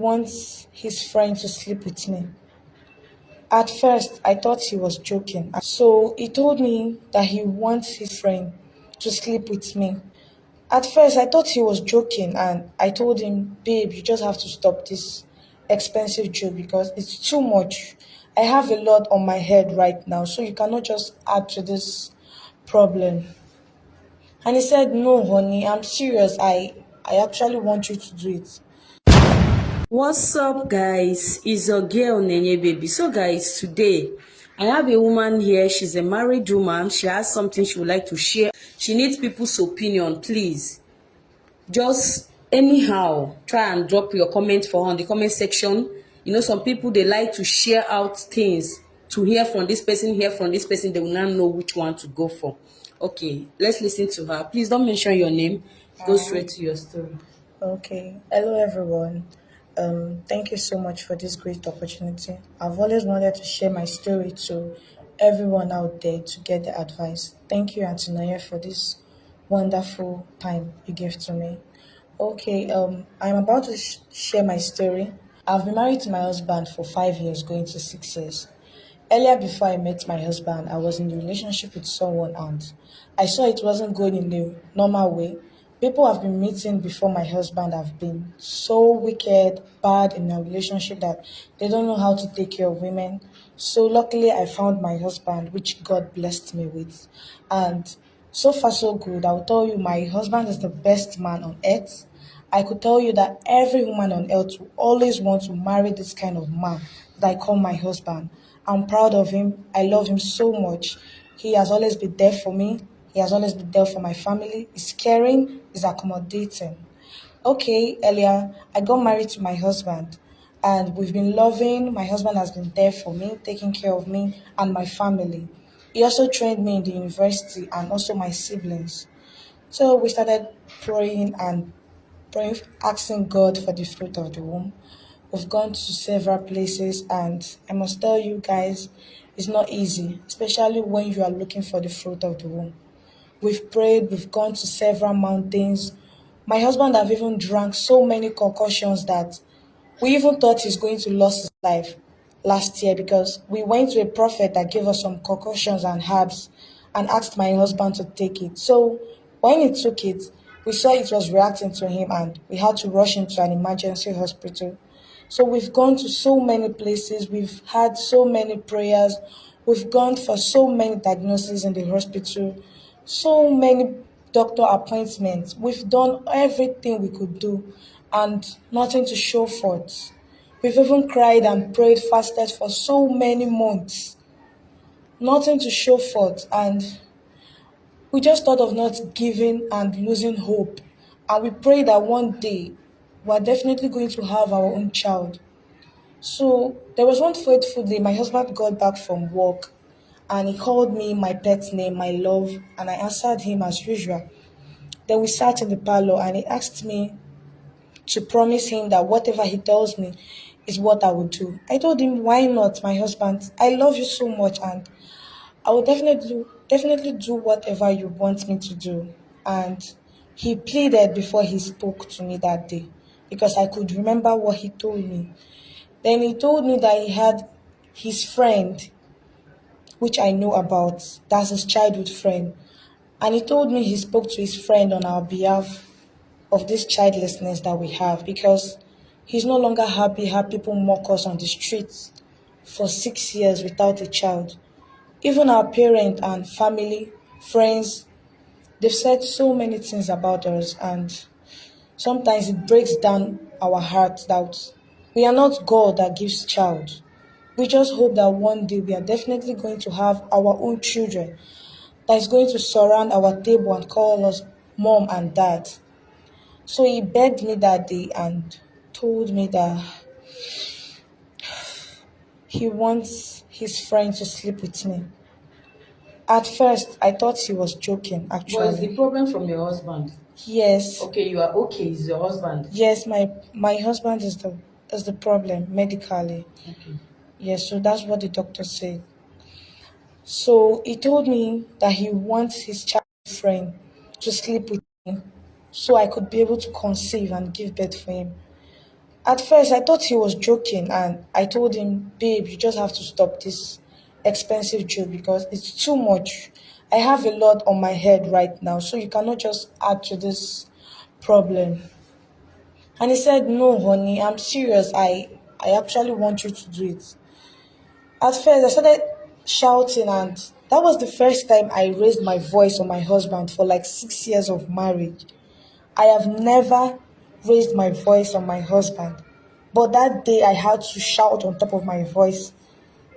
wants his friend to sleep with me. At first, I thought he was joking. So he told me that he wants his friend to sleep with me. At first, I thought he was joking, and I told him, babe, you just have to stop this expensive joke because it's too much. I have a lot on my head right now, so you cannot just add to this problem. And he said, no, honey, I'm serious. I actually want you to do it. What's up, guys? It's your girl Nenye Baby. So guys, today I have a woman here. She's a married woman. She has something she would like to share. She needs people's opinion. Please just anyhow try and drop your comment for her in the comment section. You know, some people, they like to share out things to hear from this person, hear from this person. They will not know which one to go for. Okay, let's listen to her. Please don't mention your name. Go straight to your story. Okay. Hello, everyone. Thank you so much for this great opportunity. I've always wanted to share my story to everyone out there to get the advice. Thank you, Antonia, for this wonderful time you gave to me. Okay. I'm about to share my story. I've been married to my husband for 5 years, going to 6 years. Earlier, before I met my husband, I was in a relationship with someone and I saw it wasn't going in the normal way. People I've been meeting before my husband have been so wicked, bad in a relationship that they don't know how to take care of women. So luckily, I found my husband, which God blessed me with. And so far, so good. I'll tell you, my husband is the best man on earth. I could tell you that every woman on earth will always want to marry this kind of man that I call my husband. I'm proud of him. I love him so much. He has always been there for me. He has always been there for my family. He's caring, he's accommodating. Okay, earlier, I got married to my husband and we've been loving. My husband has been there for me, taking care of me and my family. He also trained me in the university and also my siblings. So we started praying, asking God for the fruit of the womb. We've gone to several places, and I must tell you guys, it's not easy, especially when you are looking for the fruit of the womb. We've prayed, we've gone to several mountains. My husband have even drank so many concussions that we even thought he's going to lose his life last year because we went to a prophet that gave us some concussions and herbs and asked my husband to take it. So when he took it, we saw it was reacting to him and we had to rush him to an emergency hospital. So we've gone to so many places, we've had so many prayers, we've gone for so many diagnoses in the hospital, so many doctor appointments. We've done everything we could do and nothing to show for it. We've even cried and prayed, fasted for so many months, nothing to show for it. And we just thought of not giving and losing hope. And we prayed that one day we're definitely going to have our own child. So there was one fateful day, my husband got back from work and he called me my pet name, my love, and I answered him as usual. Then we sat in the parlor and he asked me to promise him that whatever he tells me is what I will do. I told him, why not, my husband? I love you so much and I will definitely do whatever you want me to do. And he pleaded before he spoke to me that day because I could remember what he told me. Then he told me that he had his friend, which I know about, that's his childhood friend. And he told me he spoke to his friend on our behalf of this childlessness that we have because he's no longer happy how people mock us on the streets for 6 years without a child. Even our parents and family, friends, they've said so many things about us, and sometimes it breaks down our hearts that we are not God that gives child. We just hope that one day we are definitely going to have our own children that is going to surround our table and call us mom and dad. So he begged me that day and told me that he wants his friend to sleep with me. At first, I thought he was joking, Was actually. the problem from your husband? Yes, Okay, you are okay. It's your husband. yes, my husband is the problem medically. Okay. Yes, so that's what the doctor said. So he told me that he wants his child friend to sleep with me so I could be able to conceive and give birth for him. At first, I thought he was joking, and I told him, babe, you just have to stop this expensive joke because it's too much. I have a lot on my head right now, so you cannot just add to this problem. And he said, no, honey, I'm serious. I actually want you to do it. At first, I started shouting, and that was the first time I raised my voice on my husband for like 6 years of marriage. I have never raised my voice on my husband. But that day I had to shout on top of my voice,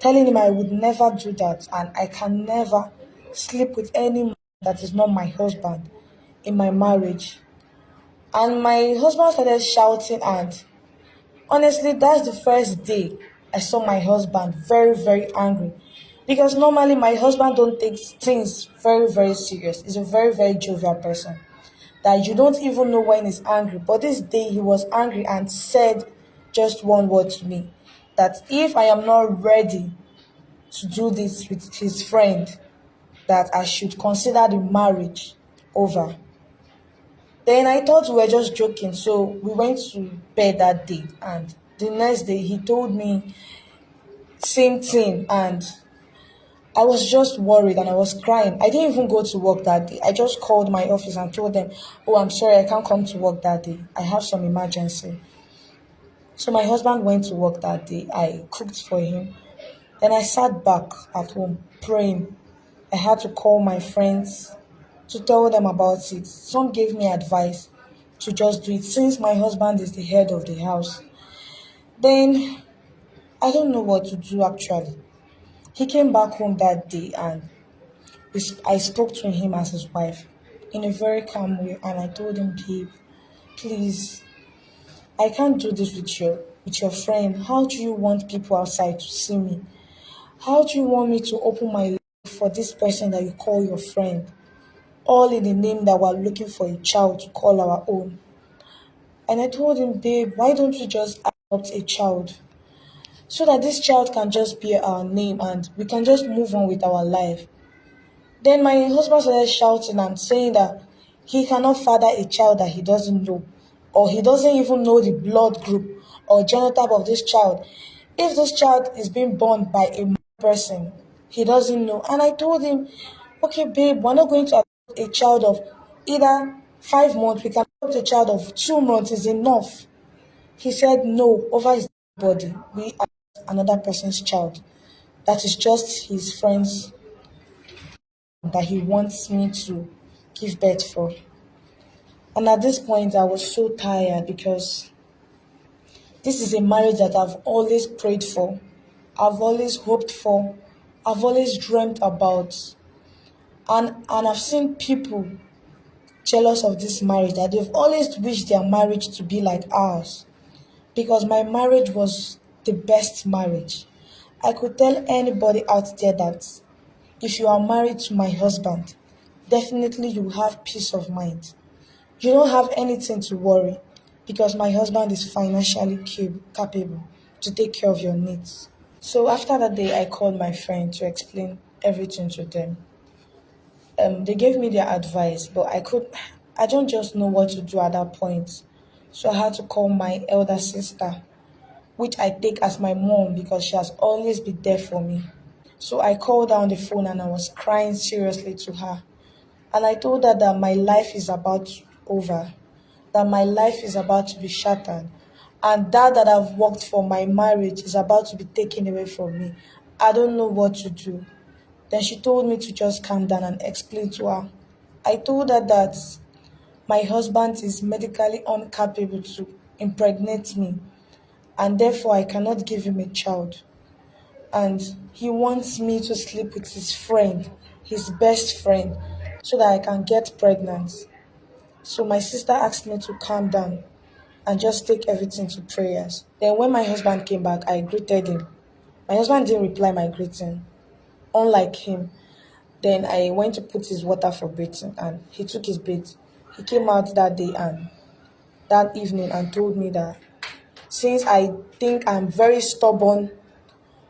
telling him I would never do that and I can never sleep with any man that is not my husband in my marriage. And my husband started shouting, and honestly, that's the first day I saw my husband very, very angry. Because normally my husband don't take things very, very serious. He's a very, very jovial person that you don't even know when he's angry. But this day he was angry and said just one word to me, that if I am not ready to do this with his friend, that I should consider the marriage over. Then I thought we were just joking, so we went to bed that day. And the next day he told me same thing, and I was just worried and I was crying. I didn't even go to work that day. I just called my office and told them, oh, I'm sorry, I can't come to work that day. I have some emergency. So my husband went to work that day. I cooked for him. Then I sat back at home praying. I had to call my friends to tell them about it. Some gave me advice to just do it since my husband is the head of the house. Then I don't know what to do actually. He came back home that day, and I spoke to him as his wife in a very calm way, and I told him, babe, please, I can't do this with your friend. How do you want people outside to see me? How do you want me to open my life for this person that you call your friend? All in the name that we're looking for a child to call our own. And I told him, babe, why don't we just adopt a child so that this child can just be our name and we can just move on with our life? Then my husband started shouting and saying that he cannot father a child that he doesn't know, or he doesn't even know the blood group or genotype of this child. If this child is being born by a person, he doesn't know. And I told him, okay, babe, we're not going to adopt a child of either 5 months, we can adopt a child of 2 months is enough. He said no over his body. We are another person's child. That is just his friend's that he wants me to give birth for. And at this point, I was so tired because this is a marriage that I've always prayed for, I've always hoped for, I've always dreamt about. And I've seen people jealous of this marriage, that they've always wished their marriage to be like ours. Because my marriage was the best marriage. I could tell anybody out there that if you are married to my husband, definitely you have peace of mind. You don't have anything to worry because my husband is financially capable to take care of your needs. So after that day, I called my friend to explain everything to them. They gave me their advice, but I don't just know what to do at that point. So I had to call my elder sister, which I take as my mom because she has always been there for me. So I called her on the phone and I was crying seriously to her. And I told her that my life is about over, that my life is about to be shattered, and that I've worked for my marriage is about to be taken away from me. I don't know what to do. Then she told me to just calm down and explain to her. I told her that my husband is medically incapable to impregnate me, and therefore I cannot give him a child. And he wants me to sleep with his friend, his best friend, so that I can get pregnant. So my sister asked me to calm down and just take everything to prayers. Then when my husband came back, I greeted him. My husband didn't reply my greeting, unlike him. Then I went to put his water for bathing and he took his bath. He came out that day and that evening and told me that since I think I'm very stubborn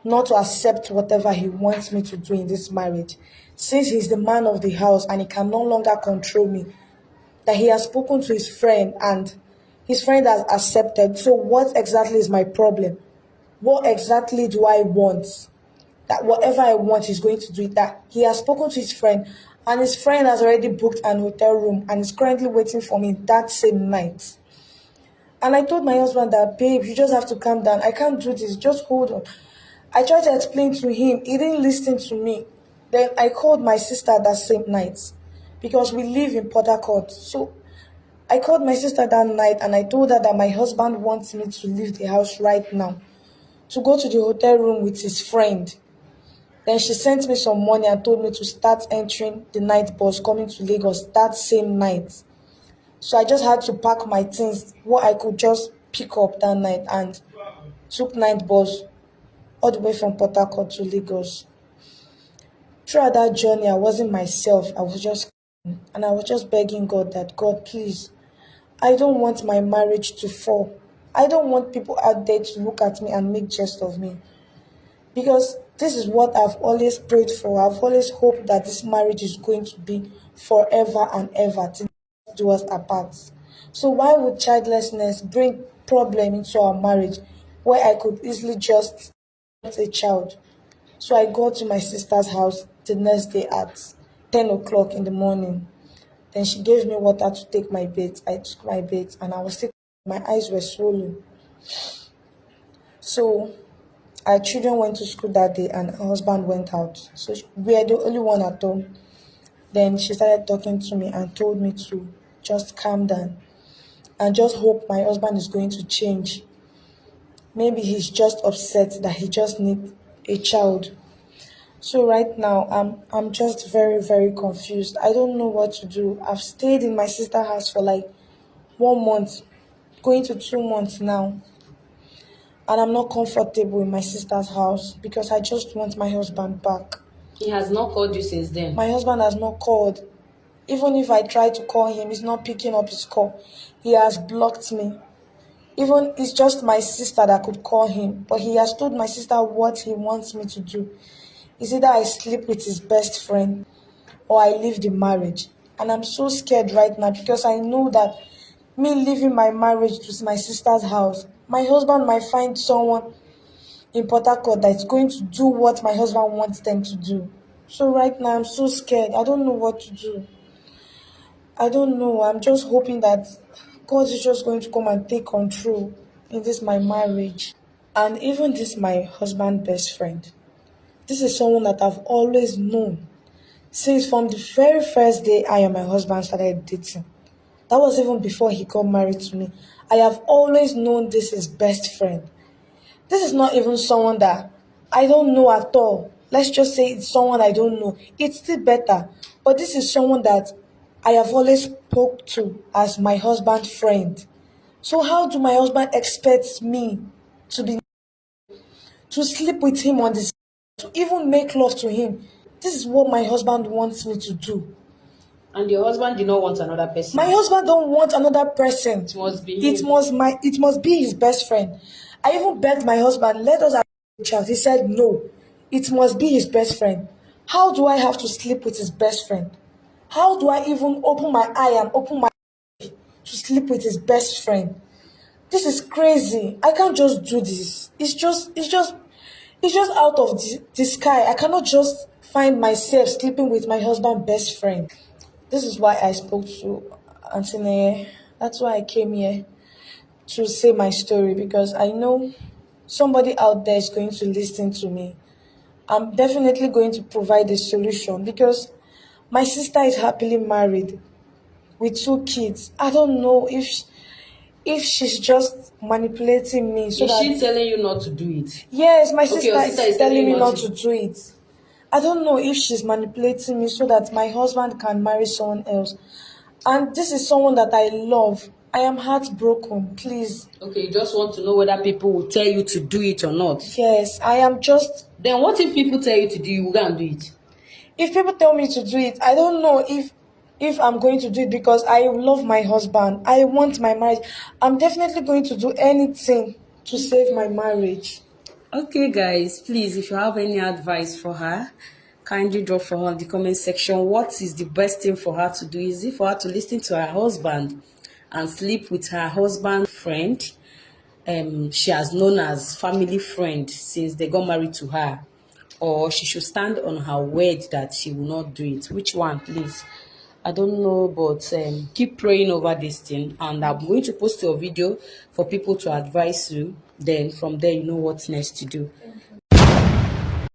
not to accept whatever he wants me to do in this marriage, since he's the man of the house and he can no longer control me, that he has spoken to his friend and His friend has accepted. So what exactly is my problem? What exactly do I want? That whatever I want, he's going to do it. That he has spoken to his friend, and his friend has already booked an hotel room and is currently waiting for me that same night. And I told my husband that, babe, you just have to calm down. I can't do this. Just hold on. I tried to explain to him. He didn't listen to me. Then I called my sister that same night because we live in Port Harcourt. So I called my sister that night and I told her that my husband wants me to leave the house right now to go to the hotel room with his friend. Then she sent me some money and told me to start entering the night bus coming to Lagos that same night. So I just had to pack my things, what I could just pick up that night, and took night bus all the way from Port Harcourt to Lagos. Throughout that journey, I wasn't myself. I was just crying, and I was just begging God that, God, please, I don't want my marriage to fall. I don't want people out there to look at me and make jest of me. Because this is what I've always prayed for. I've always hoped that this marriage is going to be forever and ever till death do us apart. So why would childlessness bring problem into our marriage where I could easily just get a child? So I go to my sister's house the next day at 10 o'clock in the morning. Then she gave me water to take my bath. I took my bath and I was sick. My eyes were swollen. So our children went to school that day and her husband went out. So we are the only one at home. Then she started talking to me and told me to just calm down and just hope my husband is going to change. Maybe he's just upset that he just needs a child. So right now I'm just very, very confused. I don't know what to do. I've stayed in my sister's house for like 1 month, going to 2 months now. And I'm not comfortable in my sister's house because I just want my husband back. He has not called you since then. My husband has not called. Even if I try to call him, he's not picking up his call. He has blocked me. Even it's just my sister that could call him, but he has told my sister what he wants me to do. It's either I sleep with his best friend or I leave the marriage. And I'm so scared right now because I know that me leaving my marriage to my sister's house, my husband might find someone in Port Harcourt that's going to do what my husband wants them to do. So right now I'm so scared. I don't know what to do. I don't know. I'm just hoping that God is just going to come and take control in this my marriage. And even this my husband best friend. This is someone that I've always known since from the very first day I and my husband started dating. That was even before he got married to me. I have always known this is best friend. This is not even someone that I don't know at all. Let's just say it's someone I don't know. It's still better. But this is someone that I have always spoke to as my husband friend. So how do my husband expect me to be to sleep with him on this, to even make love to him? This is what my husband wants me to do. And your husband did not want another person. My husband don't want another person. It must be It him. must be his best friend. I even begged my husband, let us have a child. He said no. It must be his best friend. How do I have to sleep with his best friend? How do I even open my eye and open my to sleep with his best friend? This is crazy. I can't just do this. It's just out of the sky. I cannot just find myself sleeping with my husband's best friend. This is why I spoke to Anthony. That's why I came here to say my story because I know somebody out there is going to listen to me. I'm definitely going to provide a solution because my sister is happily married with 2 kids. I don't know if she's just manipulating me so Is that she telling you not to do it? yes, my Okay, your sister sister is telling me you not to do it. I don't know if she's manipulating me so that my husband can marry someone else. And this is someone that I love. I am heartbroken, please. Okay, you just want to know whether people will tell you to do it or not. Yes, I am just. Then what if people tell you to do it, you will go and do it? If people tell me to do it, I don't know if I'm going to do it because I love my husband. I want my marriage. I'm definitely going to do anything to save my marriage. Okay, guys, please, if you have any advice for her, kindly drop for her in the comment section. What is the best thing for her to do? Is it for her to listen to her husband and sleep with her husband's friend she has known as family friend since they got married to her, or she should stand on her word that she will not do it? Which one, please? I don't know, but keep praying over this thing, and I'm going to post your video for people to advise you. Then from there, you know what next to do.